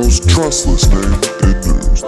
most trustless name in news.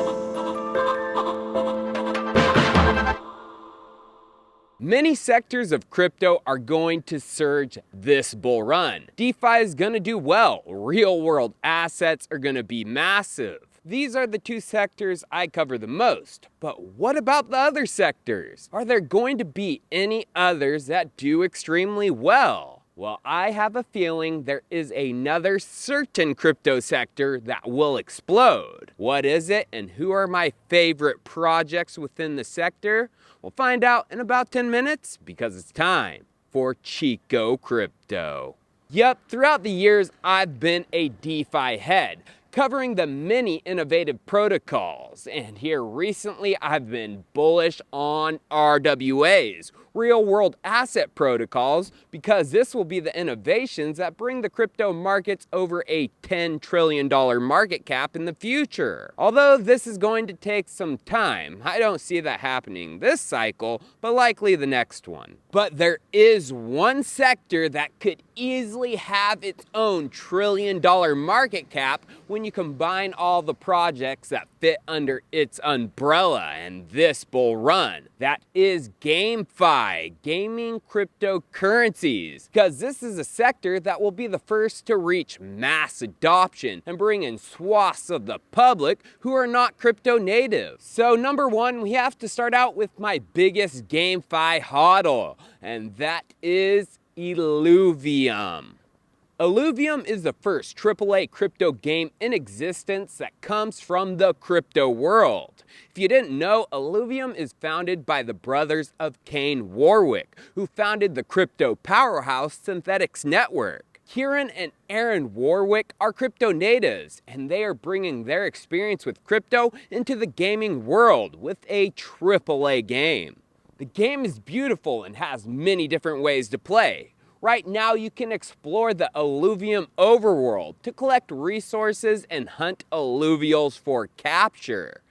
Many sectors of crypto are going to surge this bull run. DeFi is going to do well. Real world assets are going to be massive. These are the two sectors I cover the most. But what about the other sectors? Are there going to be any others that do extremely well? Well, I have a feeling there is another certain crypto sector that will explode. What is it, and who are my favorite projects within the sector? We'll find out in about 10 minutes because it's time for Chico Crypto. Yep, throughout the years, I've been a DeFi head, covering the many innovative protocols. And here recently, I've been bullish on RWAs, real world asset protocols, because this will be the innovations that bring the crypto markets over a $10 trillion market cap in the future. Although this is going to take some time, I don't see that happening this cycle, but likely the next one. But there is one sector that could easily have its own $1 trillion market cap when you combine all the projects that fit under its umbrella and this bull run. That is GameFi, gaming cryptocurrencies, because this is a sector that will be the first to reach mass adoption and bring in swaths of the public who are not crypto native. So number one, we have to start out with my biggest GameFi hodl, and that is Illuvium. Illuvium is the first AAA crypto game in existence that comes from the crypto world. If you didn't know, Illuvium is founded by the brothers of Kane Warwick, who founded the crypto powerhouse Synthetics Network. Kieran and Aaron Warwick are crypto natives, and they are bringing their experience with crypto into the gaming world with a AAA game. The game is beautiful and has many different ways to play. Right now, you can explore the Illuvium overworld to collect resources and hunt alluvials for capture.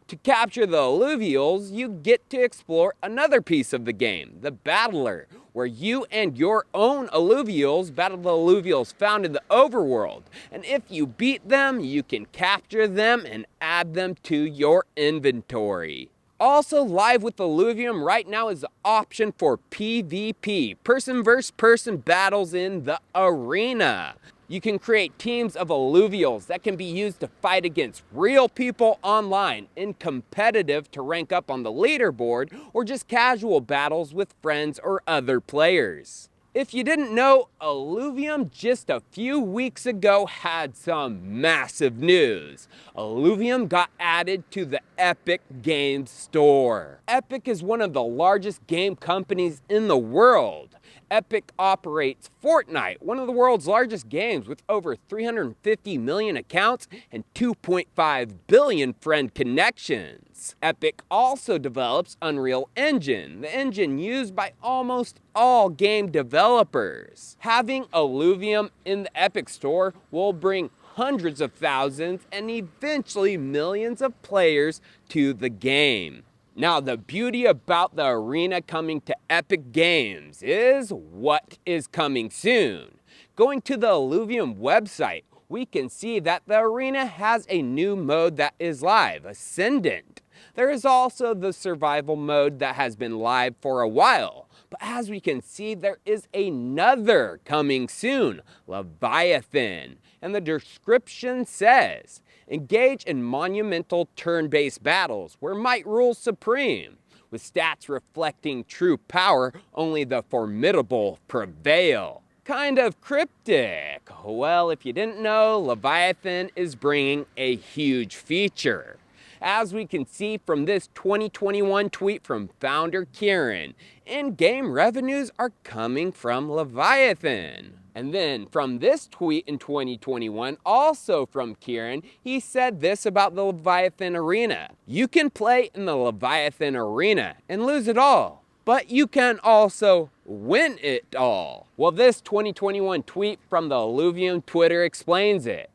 To capture the alluvials, you get to explore another piece of the game, the Battler, where you and your own alluvials battle the alluvials found in the overworld. And if you beat them, you can capture them and add them to your inventory. Also live with Illuvium right now is the option for PvP, person versus person battles in the arena. You can create teams of alluvials that can be used to fight against real people online in competitive to rank up on the leaderboard, or just casual battles with friends or other players. If you didn't know, Illuvium just a few weeks ago had some massive news. Illuvium got added to the Epic Games Store. Epic is one of the largest game companies in the world. Epic operates Fortnite, one of the world's largest games with over 350 million accounts and 2.5 billion friend connections. Epic also develops Unreal Engine, the engine used by almost all game developers. Having Illuvium in the Epic Store will bring hundreds of thousands and eventually millions of players to the game. Now, the beauty about the arena coming to Epic Games is what is coming soon. Going to the Illuvium website, we can see that the arena has a new mode that is live, Ascendant. There is also the survival mode that has been live for a while. But as we can see, there is another coming soon, Leviathan. And the description says, engage in monumental turn-based battles where might rules supreme. With stats reflecting true power, only the formidable prevail. Kind of cryptic. Well, if you didn't know, Leviathan is bringing a huge feature. As we can see from this 2021 tweet from founder Kieran, in-game revenues are coming from Leviathan. And then from this tweet in 2021, also from Kieran, he said this about the Leviathan Arena. You can play in the Leviathan Arena and lose it all, but you can also win it all. Well, this 2021 tweet from the Illuvium Twitter explains it.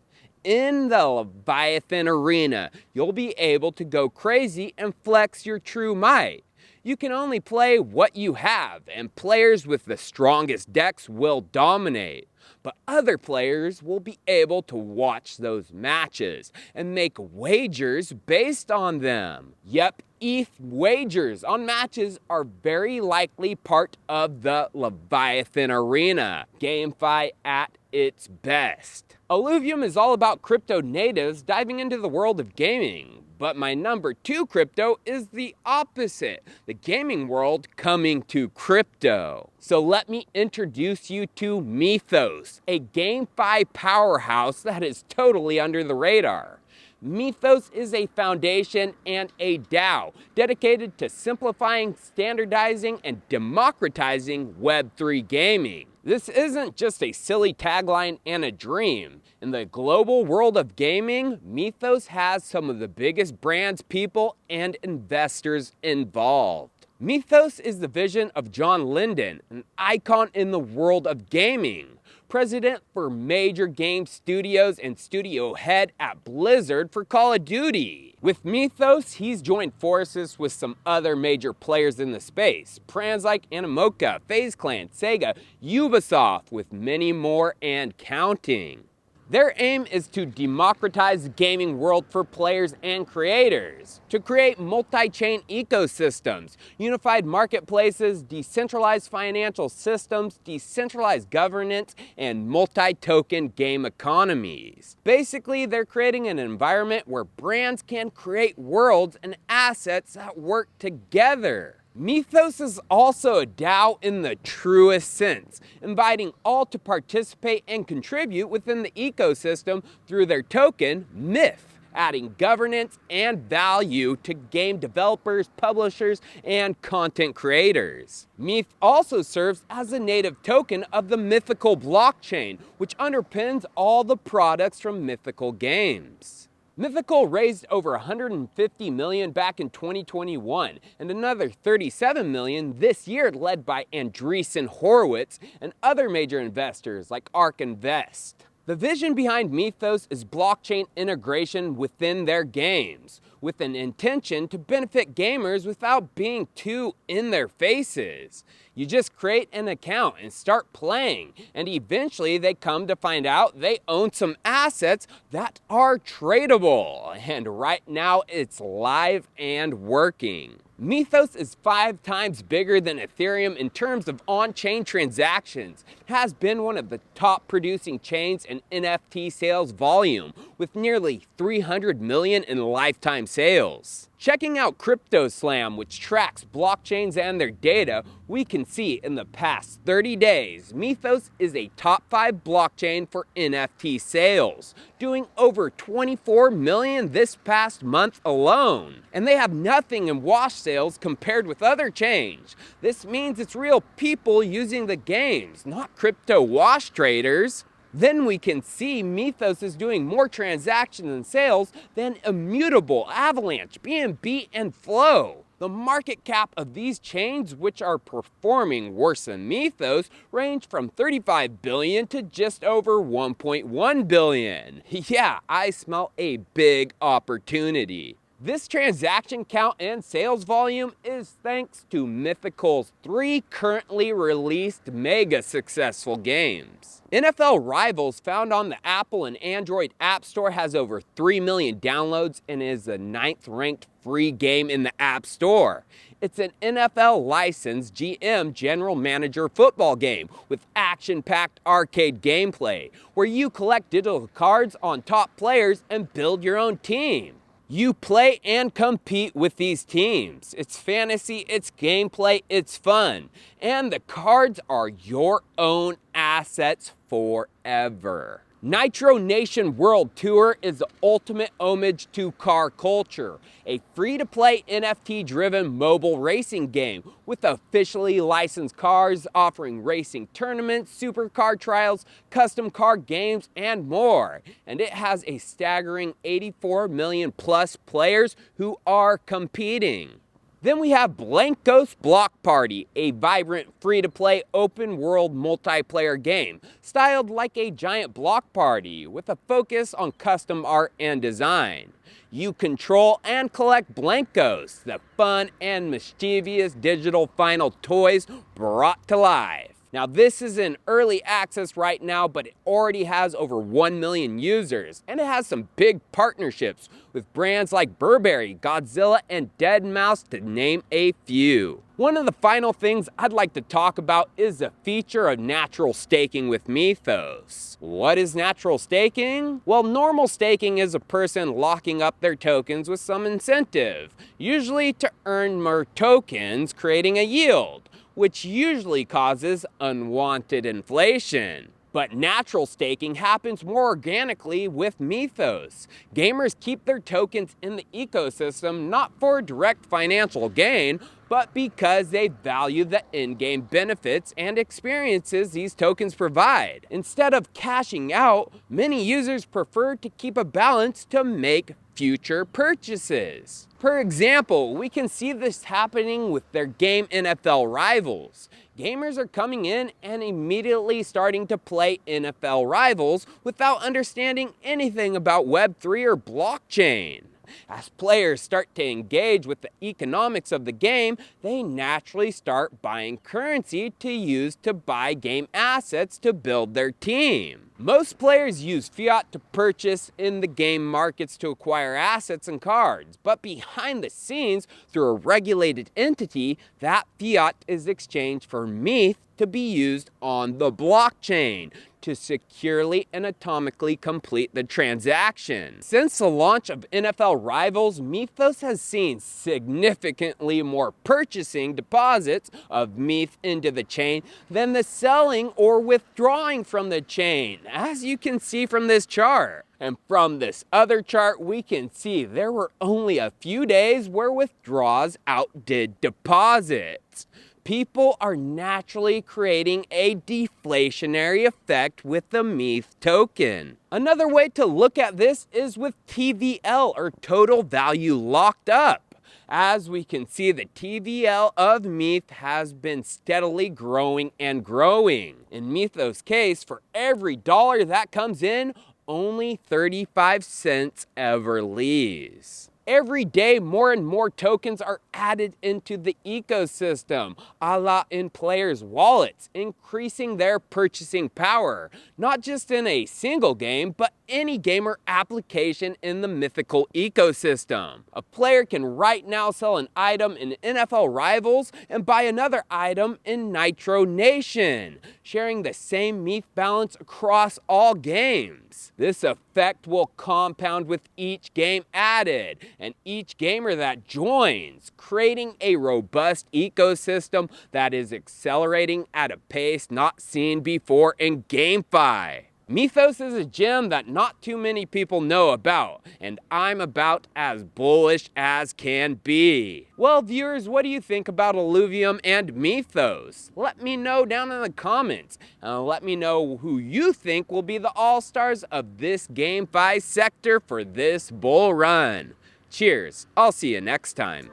In the Leviathan Arena, you'll be able to go crazy and flex your true might. You can only play what you have, and players with the strongest decks will dominate. but other players will be able to watch those matches and make wagers based on them. Yep, ETH wagers on matches are very likely part of the Leviathan arena, GameFi at its best. Illuvium is all about crypto natives diving into the world of gaming, but my number 2 crypto is the opposite, the gaming world coming to crypto. So let me introduce you to Mythos, a GameFi powerhouse that is totally under the radar. Mythos is a foundation and a DAO dedicated to simplifying, standardizing, and democratizing Web3 gaming. This isn't just a silly tagline and a dream. In the global world of gaming, Mythos has some of the biggest brands, people, and investors involved. Mythos is the vision of John Linden, an icon in the world of gaming, president for major game studios and studio head at Blizzard for Call of Duty. With Mythos, he's joined forces with some other major players in the space, brands like Animoca, FaZe Clan, Sega, Ubisoft, with many more and counting. Their aim is to democratize the gaming world for players and creators, to create multi-chain ecosystems, unified marketplaces, decentralized financial systems, decentralized governance, and multi-token game economies. Basically, they're creating an environment where brands can create worlds and assets that work together. Mythos is also a DAO in the truest sense, inviting all to participate and contribute within the ecosystem through their token, Myth, adding governance and value to game developers, publishers, and content creators. Myth also serves as a native token of the Mythical blockchain, which underpins all the products from Mythical Games. Mythical raised over $150 million back in 2021 and another $37 million this year, led by Andreessen Horowitz and other major investors like ARK Invest. The vision behind Mythos is blockchain integration within their games, with an intention to benefit gamers without being too in their faces. You just create an account and start playing, and eventually they come to find out they own some assets that are tradable, and right now it's live and working. Mythos is 5 times bigger than Ethereum in terms of on-chain transactions. It has been one of the top producing chains in NFT sales volume, with nearly 300 million in lifetime sales. Checking out CryptoSlam, which tracks blockchains and their data, we can see in the past 30 days, Mythos is a top 5 blockchain for NFT sales, doing over 24 million this past month alone. And they have nothing in wash sales compared with other chains. This means it's real people using the games, not crypto wash traders. Then we can see Mythos is doing more transactions and sales than Immutable, Avalanche, BNB, and Flow. The market cap of these chains, which are performing worse than Mythos, range from 35 billion to just over 1.1 billion. Yeah, I smell a big opportunity. This transaction count and sales volume is thanks to Mythical's 3 currently released mega successful games. NFL Rivals, found on the Apple and Android App Store, has over 3 million downloads and is the 9th ranked free game in the App Store. It's an NFL licensed GM general manager football game with action-packed arcade gameplay where you collect digital cards on top players and build your own team. You play and compete with these teams. It's fantasy, it's gameplay, it's fun. And the cards are your own assets forever. Nitro Nation World Tour is the ultimate homage to car culture, a free-to-play NFT-driven mobile racing game with officially licensed cars, offering racing tournaments, supercar trials, custom car games, and more. And it has a staggering 84 million plus players who are competing. Then we have Blankos Block Party, a vibrant, free-to-play, open-world multiplayer game, styled like a giant block party with a focus on custom art and design. You control and collect Blankos, the fun and mischievous digital final toys brought to life. Now this is in early access right now, but it already has over 1 million users, and it has some big partnerships with brands like Burberry, Godzilla, and Deadmau5 to name a few. One of the final things I'd like to talk about is the feature of natural staking with Mythos. What is natural staking? Well, normal staking is a person locking up their tokens with some incentive, usually to earn more tokens, creating a yield, which usually causes unwanted inflation. But natural staking happens more organically with Mythos. Gamers keep their tokens in the ecosystem not for direct financial gain, but because they value the in-game benefits and experiences these tokens provide. Instead of cashing out, many users prefer to keep a balance to make future purchases. For example, we can see this happening with their game NFL Rivals. Gamers are coming in and immediately starting to play NFL Rivals without understanding anything about Web3 or blockchain. As players start to engage with the economics of the game, they naturally start buying currency to use to buy game assets to build their team. Most players use fiat to purchase in the game markets to acquire assets and cards, but behind the scenes, through a regulated entity, that fiat is exchanged for myth to be used on the blockchain to securely and atomically complete the transaction. Since the launch of NFL Rivals, Mythos has seen significantly more purchasing deposits of myth into the chain than the selling or withdrawing from the chain, as you can see from this chart. And from this other chart, we can see there were only a few days where withdrawals outdid deposits. People are naturally creating a deflationary effect with the myth token. Another way to look at this is with TVL, or total value locked up. As we can see, the TVL of myth has been steadily growing and growing. In Mythos' case, for every dollar that comes in, only 35 cents ever leaves. Every day, more and more tokens are added into the ecosystem, a la in players' wallets, increasing their purchasing power, not just in a single game, but any game or application in the mythical ecosystem. A player can right now sell an item in NFL Rivals and buy another item in Nitro Nation, sharing the same myth balance across all games. This effect will compound with each game added, and each gamer that joins, creating a robust ecosystem that is accelerating at a pace not seen before in GameFi. Mythos is a gem that not too many people know about, and I'm about as bullish as can be. Well, viewers, what do you think about Illuvium and Mythos? Let me know down in the comments, and let me know who you think will be the all-stars of this GameFi sector for this bull run. Cheers, I'll see you next time.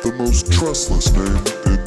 The most trustless name in